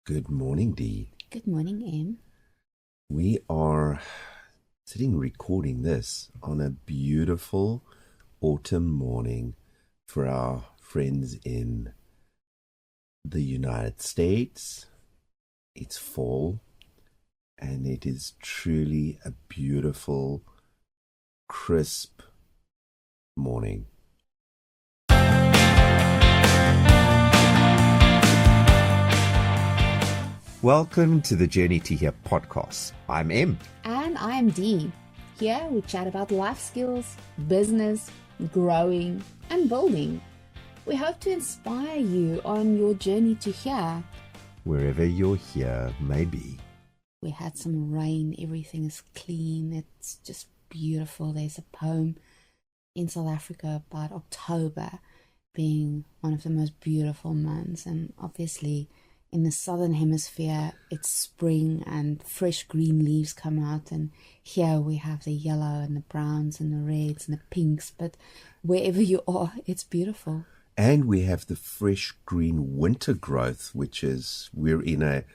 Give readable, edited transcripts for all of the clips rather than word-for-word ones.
Good morning, Dee. Good morning, Em. We are sitting recording this on a beautiful autumn morning for our friends in the United States. It's fall, and it is truly a beautiful, crisp morning. Welcome to the Journey to Here podcast. I'm Em. And I'm Dee. Here we chat about life skills, business, growing, and building. We hope to inspire you on your journey to here. Wherever your here may be. We had some rain, everything is clean, it's just beautiful. There's a poem in South Africa about October being one of the most beautiful months, and obviously in the southern hemisphere it's spring and fresh green leaves come out, and here we have the yellow and the browns and the reds and the pinks, but wherever you are it's beautiful. And we have the fresh green winter growth, which is, we're in a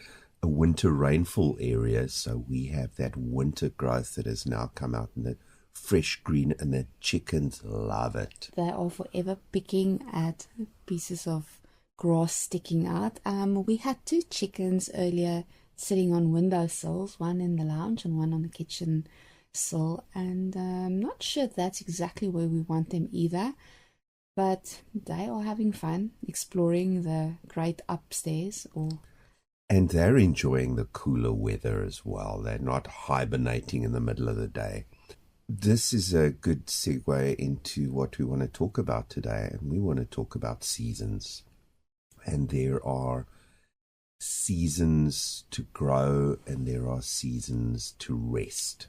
winter rainfall area, so we have that winter growth that has now come out in the fresh green, and the chickens love it. They are forever picking at pieces of grass sticking out. We had two chickens earlier sitting on windowsills, one in the lounge and one on the kitchen sill, and I'm not sure that's exactly where we want them either, but they are having fun exploring the great upstairs. And they're enjoying the cooler weather as well. They're not hibernating in the middle of the day. This is a good segue into what we want to talk about today, and we want to talk about seasons. And there are seasons to grow and there are seasons to rest.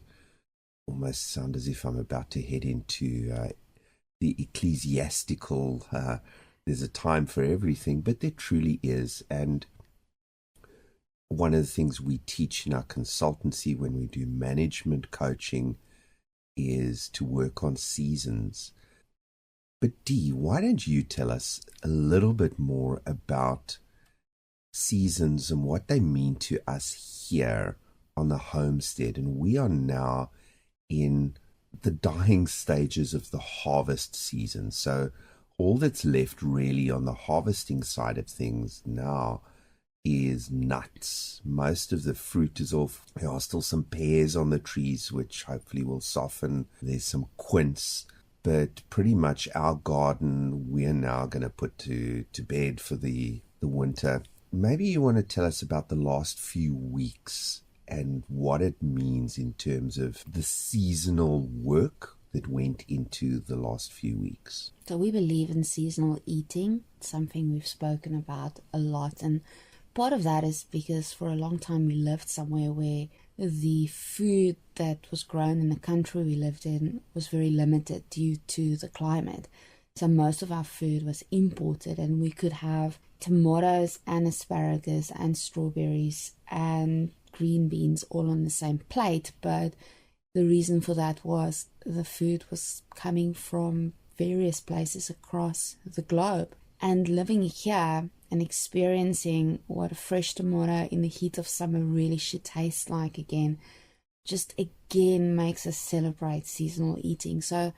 Almost sound as if I'm about to head into the ecclesiastical, there's a time for everything, but there truly is. And one of the things we teach in our consultancy when we do management coaching is to work on seasons. But Dee, why don't you tell us a little bit more about seasons and what they mean to us here on the homestead? And we are now in the dying stages of the harvest season. So all that's left really on the harvesting side of things now is nuts. Most of the fruit is off. There are still some pears on the trees, which hopefully will soften. There's some quince. But pretty much our garden we're now going to put to bed for the winter. Maybe you want to tell us about the last few weeks and what it means in terms of the seasonal work that went into the last few weeks. So we believe in seasonal eating, something we've spoken about a lot, and part of that is because for a long time we lived somewhere where the food that was grown in the country we lived in was very limited due to the climate. So most of our food was imported, and we could have tomatoes and asparagus and strawberries and green beans all on the same plate. But the reason for that was the food was coming from various places across the globe. And living here and experiencing what a fresh tomato in the heat of summer really should taste like again, just again makes us celebrate seasonal eating. So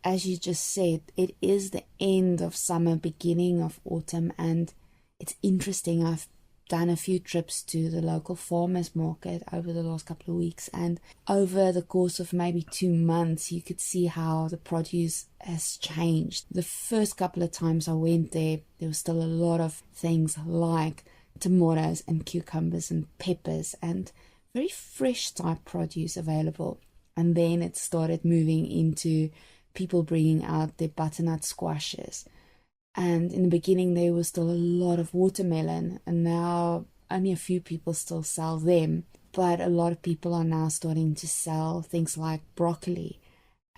as you just said, it is the end of summer, beginning of autumn, and it's interesting. I've done a few trips to the local farmers market over the last couple of weeks, and over the course of maybe 2 months you could see how the produce has changed. The first couple of times I went there was still a lot of things like tomatoes and cucumbers and peppers and very fresh type produce available, and then it started moving into people bringing out their butternut squashes. And in the beginning there was still a lot of watermelon, and now only a few people still sell them, but a lot of people are now starting to sell things like broccoli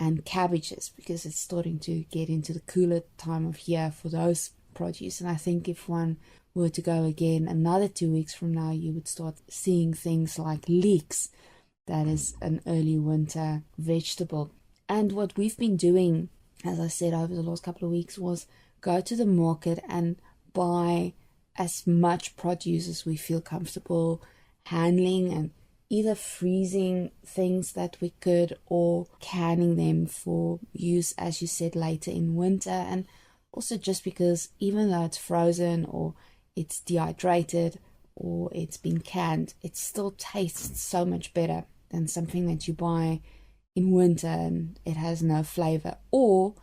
and cabbages because it's starting to get into the cooler time of year for those produce. And I think if one were to go again another 2 weeks from now, you would start seeing things like leeks. That is an early winter vegetable. And what we've been doing, as I said, over the last couple of weeks was go to the market and buy as much produce as we feel comfortable handling, and either freezing things that we could or canning them for use, as you said, later in winter. And also just because even though it's frozen or it's dehydrated or it's been canned, it still tastes so much better than something that you buy in winter and it has no flavor, or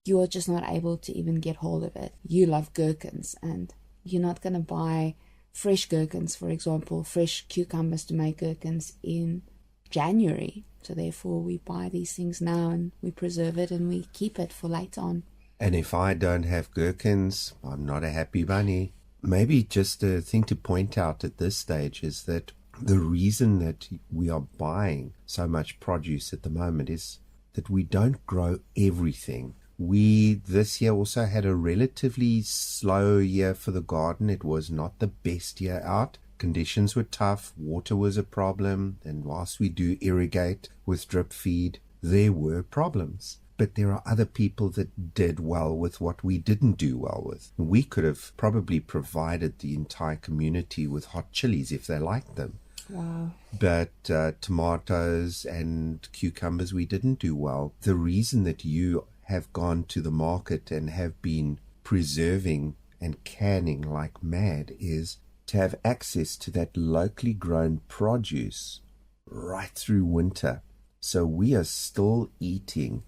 you're just not able to even get hold of it. You love gherkins, and you're not going to buy fresh gherkins, for example, fresh cucumbers to make gherkins in January. So therefore we buy these things now and we preserve it and we keep it for later on. And if I don't have gherkins, I'm not a happy bunny. Maybe just a thing to point out at this stage is that the reason that we are buying so much produce at the moment is that we don't grow everything. We this year also had a relatively slow year for the garden. It was not the best year out. Conditions were tough, water was a problem, and whilst we do irrigate with drip feed, there were problems. But there are other people that did well with what we didn't do well with. We could have probably provided the entire community with hot chilies if they liked them. Wow. But tomatoes and cucumbers, we didn't do well. The reason that you have gone to the market and have been preserving and canning like mad is to have access to that locally grown produce right through winter. So we are still eating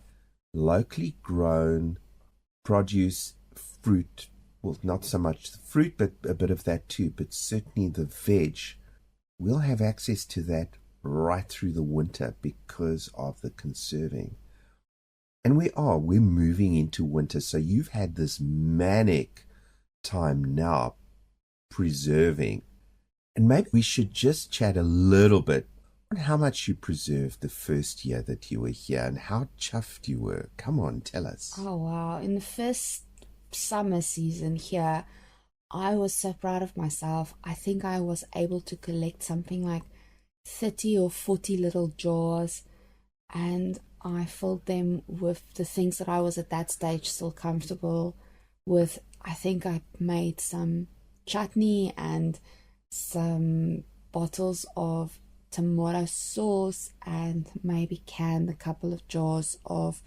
locally grown produce, fruit, well, not so much the fruit, but a bit of that too, but certainly the veg. We'll have access to that right through the winter because of the conserving. And we're moving into winter. So you've had this manic time now preserving. And maybe we should just chat a little bit on how much you preserved the first year that you were here and how chuffed you were. Come on, tell us. Oh, wow. In the first summer season here, I was so proud of myself. I think I was able to collect something like 30 or 40 little jars, and I filled them with the things that I was at that stage still comfortable with. I think I made some chutney and some bottles of tomato sauce and maybe canned a couple of jars of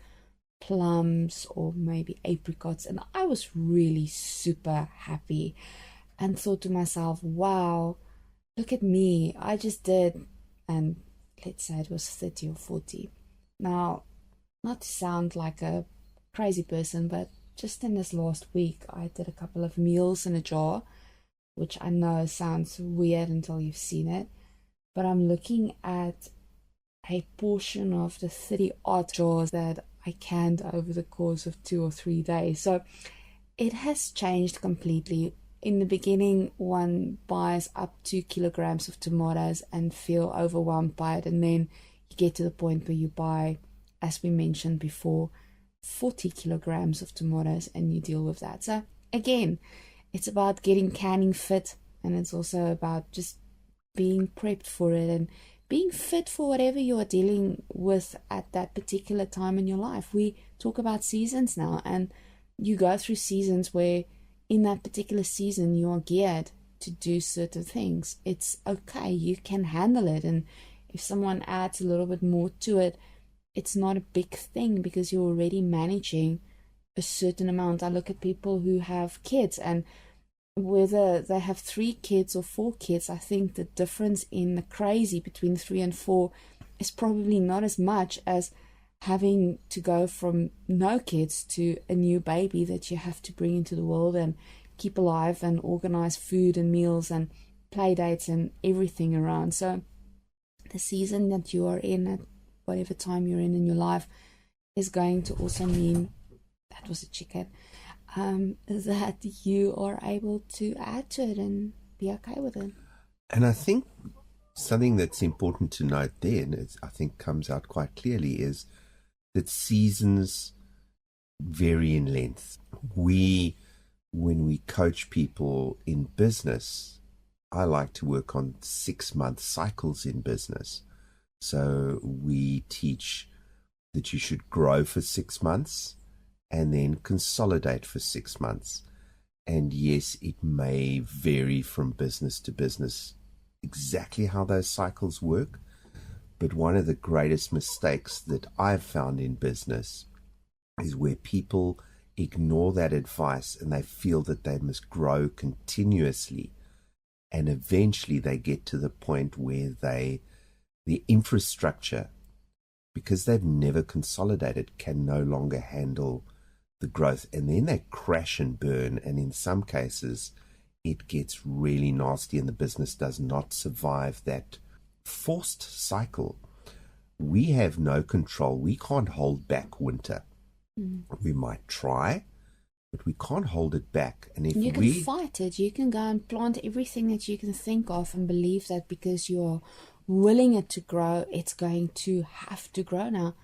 plums or maybe apricots, and I was really super happy and thought to myself, wow, look at me, I just did, and let's say it was 30 or 40. Now, not to sound like a crazy person, but just in this last week I did a couple of meals in a jar, which I know sounds weird until you've seen it, but I'm looking at a portion of the 30 odd jars that I canned over the course of 2 or 3 days. So it has changed completely. In the beginning, one buys up 2 kilograms of tomatoes and feel overwhelmed by it. And then you get to the point where you buy, as we mentioned before, 40 kilograms of tomatoes and you deal with that. So again, it's about getting canning fit, and it's also about just being prepped for it and being fit for whatever you are dealing with at that particular time in your life. We talk about seasons now, and you go through seasons where in that particular season you are geared to do certain things. It's okay, you can handle it, and if someone adds a little bit more to it, it's not a big thing because you're already managing a certain amount. I look at people who have kids, and whether they have 3 kids or 4 kids, I think the difference in the crazy between 3 and 4 is probably not as much as having to go from no kids to a new baby that you have to bring into the world and keep alive and organize food and meals and play dates and everything around. So the season that you are in at whatever time you're in your life is going to also mean, that was a chicken, that you are able to add to it and be okay with it. And I think something that's important to note then, is, I think comes out quite clearly, is that seasons vary in length. When we coach people in business, I like to work on 6-month cycles in business. So we teach that you should grow for 6 months and then consolidate for 6 months. And yes, it may vary from business to business exactly how those cycles work. But one of the greatest mistakes that I've found in business is where people ignore that advice and they feel that they must grow continuously. And eventually they get to the point where the infrastructure, because they've never consolidated, can no longer handle the growth. And then they crash and burn. And in some cases, it gets really nasty and the business does not survive that forced cycle. We have no control. We can't hold back winter. We might try, but we can't hold it back. And if You can we fight it. You can go and plant everything that you can think of and believe that because you're willing it to grow, it's going to have to grow now.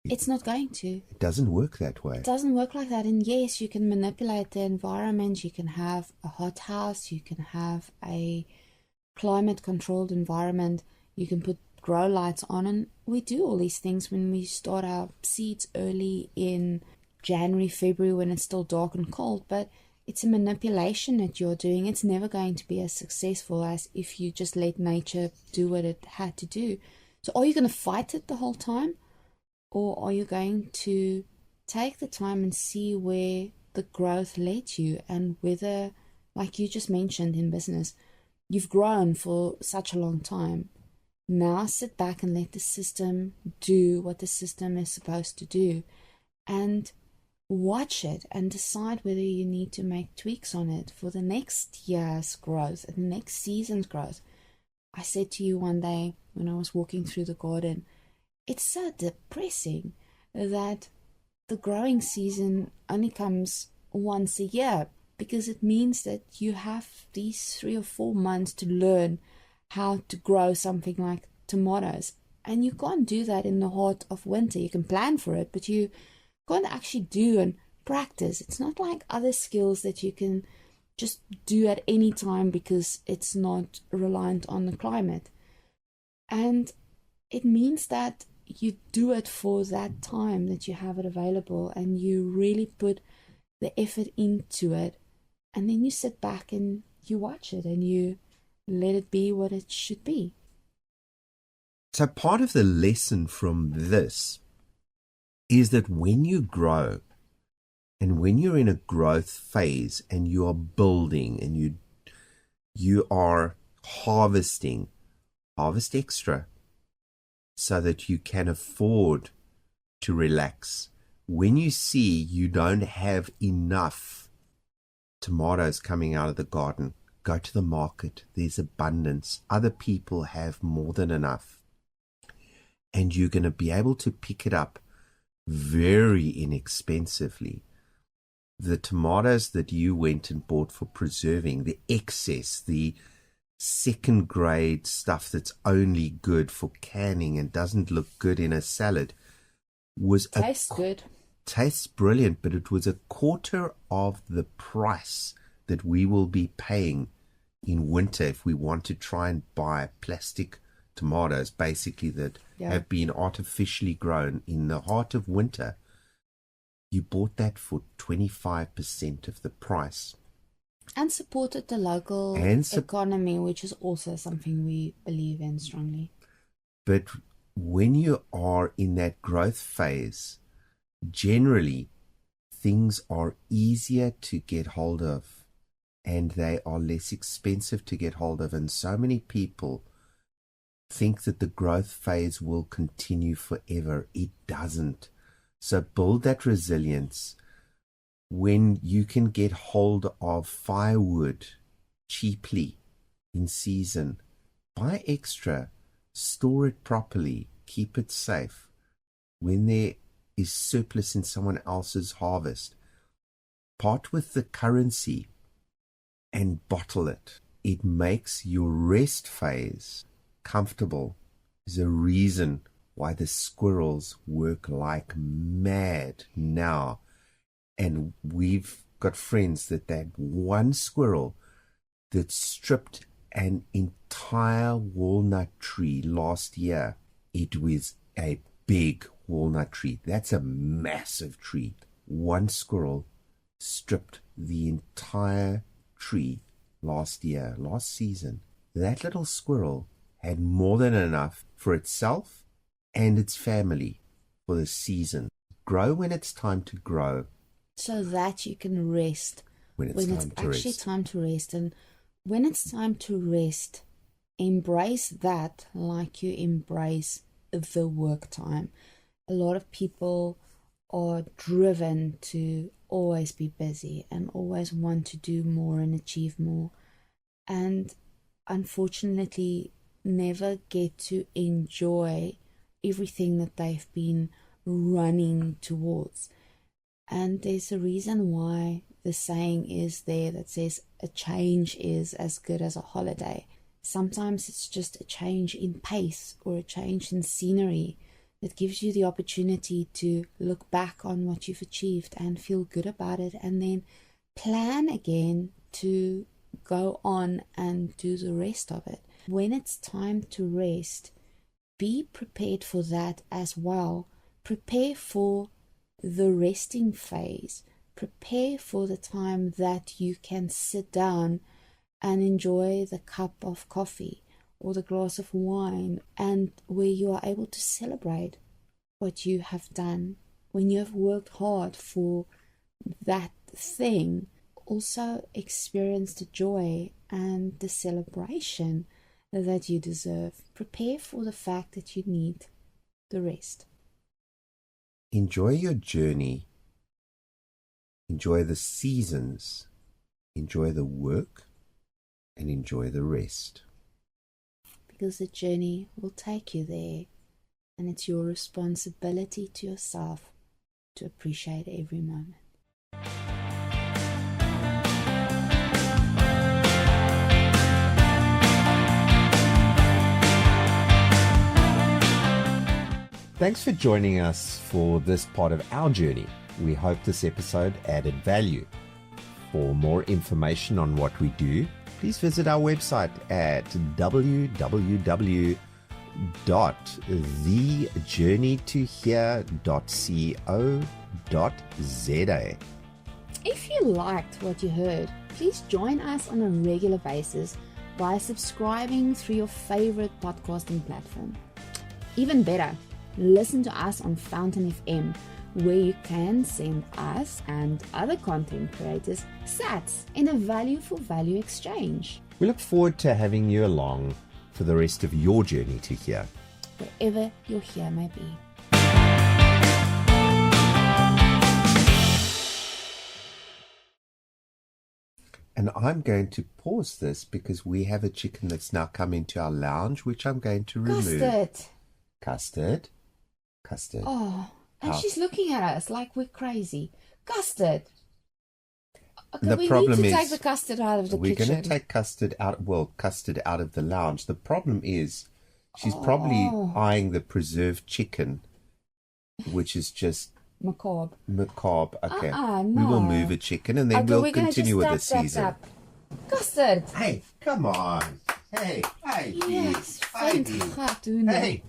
It's not going to. It doesn't work that way. It doesn't work like that. And yes, you can manipulate the environment. You can have a hot house. You can have a climate controlled environment. You can put grow lights on. And we do all these things when we start our seeds early in January, February, when it's still dark and cold. But it's a manipulation that you're doing. It's never going to be as successful as if you just let nature do what it had to do. So are you going to fight it the whole time? Or are you going to take the time and see where the growth led you, and whether, like you just mentioned in business, you've grown for such a long time. Now sit back and let the system do what the system is supposed to do, and watch it and decide whether you need to make tweaks on it for the next year's growth and the next season's growth. I said to you one day when I was walking through the garden, it's so depressing that the growing season only comes once a year, because it means that you have these 3 or 4 months to learn how to grow something like tomatoes. And you can't do that in the heart of winter. You can plan for it, but you can't actually do and practice. It's not like other skills that you can just do at any time because it's not reliant on the climate. And it means that you do it for that time that you have it available, and you really put the effort into it, and then you sit back and you watch it and you let it be what it should be. So part of the lesson from this is that when you grow and when you're in a growth phase and you are building and you are harvesting, harvest extra, so that you can afford to relax. When you see you don't have enough tomatoes coming out of the garden, go to the market. There's abundance. Other people have more than enough. And you're going to be able to pick it up very inexpensively. The tomatoes that you went and bought for preserving, the excess, the second grade stuff that's only good for canning and doesn't look good in a salad, Tastes good. Tastes brilliant, but it was a quarter of the price that we will be paying in winter if we want to try and buy plastic tomatoes, basically, that have been artificially grown in the heart of winter. You bought that for 25% of the price. And supported the local economy, which is also something we believe in strongly. But when you are in that growth phase, generally things are easier to get hold of and they are less expensive to get hold of. And so many people think that the growth phase will continue forever. It doesn't. So build that resilience. When you can get hold of firewood cheaply in season, buy extra, store it properly, keep it safe. When there is surplus in someone else's harvest, part with the currency and bottle it. It makes your rest phase comfortable. There's a reason why the squirrels work like mad now. And we've got friends that one squirrel that stripped an entire walnut tree last year. It was a big walnut tree. That's a massive tree. One squirrel stripped the entire tree last season, that little squirrel had more than enough for itself and its family for the season. Grow when it's time to grow. So that you can rest When it's actually time to rest. And when it's time to rest, embrace that like you embrace the work time. A lot of people are driven to always be busy and always want to do more and achieve more, and unfortunately never get to enjoy everything that they've been running towards. And there's a reason why the saying is there that says a change is as good as a holiday. Sometimes it's just a change in pace or a change in scenery that gives you the opportunity to look back on what you've achieved and feel good about it, and then plan again to go on and do the rest of it. When it's time to rest, be prepared for that as well. Prepare for the resting phase. Prepare for the time that you can sit down and enjoy the cup of coffee or the glass of wine, and where you are able to celebrate what you have done. When you have worked hard for that thing, also experience the joy and the celebration that you deserve. Prepare for the fact that you need the rest. Enjoy your journey. Enjoy the seasons. Enjoy the work. And enjoy the rest. Because the journey will take you there, and it's your responsibility to yourself to appreciate every moment. Thanks for joining us for this part of our journey. We hope this episode added value. For more information on what we do, please visit our website at www.thejourneytohere.co.za. If you liked what you heard, please join us on a regular basis by subscribing through your favorite podcasting platform. Even better, listen to us on Fountain FM, where you can send us and other content creators sats in a value for value exchange. We look forward to having you along for the rest of your journey to here, wherever your here may be. And I'm going to pause this because we have a chicken that's now come into our lounge, which I'm going to remove. Custard. Oh, and she's looking at us like we're crazy. Custard. Okay, we need to take the custard out of the kitchen. We're going to take custard out of the lounge. The problem is she's probably eyeing the preserved chicken, which is just macabre. Okay. No. We will move a chicken and then we'll continue with the season. Custard. Hey, come on. Hey. Yes, fijn gaat doen. Hey.